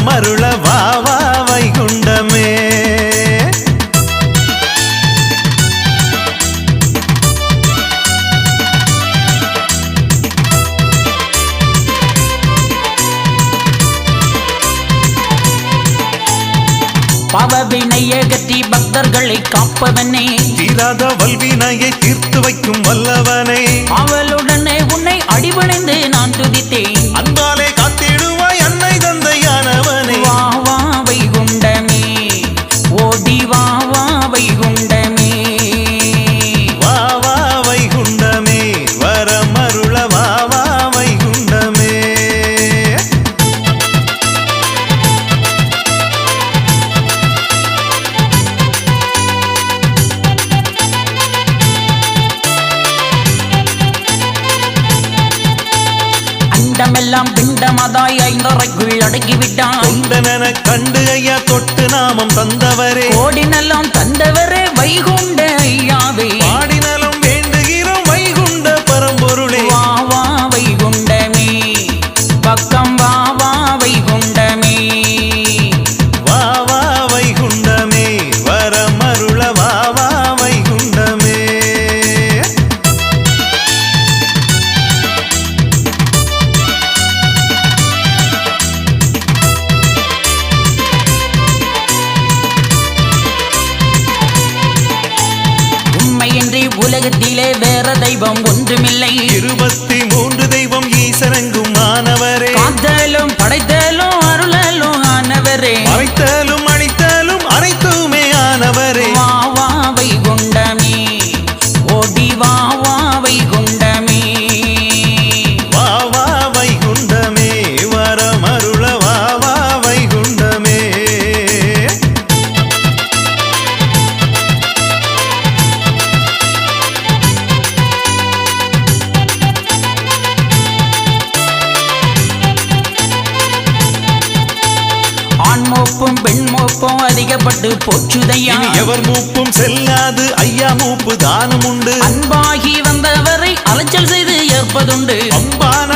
வரமருள வாவா வைகுண்டமே. பாவவினையை அகற்றி பக்தர்களை காப்பவனே, தீராத வல்வினையை தீர்த்து வைக்கும் வல்லவனே, அவளுடனே உன்னை அடிபணிந்து நான் துதித்தேன். அன்பாலே காத்திடுவாய் அன்னை தந்தையானவனே. வா வா வைகுண்டமே, ஓடி வா வா வைகுண்டமே. வா வா வைகுண்டமே, வரமருள வா வா வைகுண்டமே. அண்டமெல்லாம் பிண்டமதாய் ஐந்தரைக்குள் அடக்கிவிட்டான். தொண்டனென கண்டு ஐயா தொட்டு நாமம் தந்தவரே, கோடினெல்லாம் தந்தவரே வைகுண்ட ஐயாவே. பாடினலம் வேண்டுகிறோம் வைகுண்ட பரம்பொருளே. வா வா வைகுண்டமே, பக்கம் வா வா வைகுண்டமே. வா வா வைகுண்டமே, வரமருள வா வா வைகுண்டமே. உண்மையின்றி உலகத்திலே வேற தெய்வம் ஒன்றுமில்லை. 23 தெய்வம் ஈசரங்கும் ஆனவரே, காத்தலும் படைத்தலும் அருளலும் ஆனவரே. மறைத்தலும் அழித்தலும் அனைத்துமே ஆனவரே. வா வா வைகுண்டமே, ஓடி வா வா வைகுண்டமே. வா வா வைகுண்டமே, வரமருள வா வா வைகுண்டமே. ஆண் மோப்பும் பெண் மோப்பும் அதிகப்பட்டு போச்சுதையா. இனி எவர் மூப்பும் செல்லாது ஐயா மூப்பு தானம் உண்டு. அன்பாகி வந்தவரை அலைச்சல் செய்து ஏற்பதுண்டு. அம்பான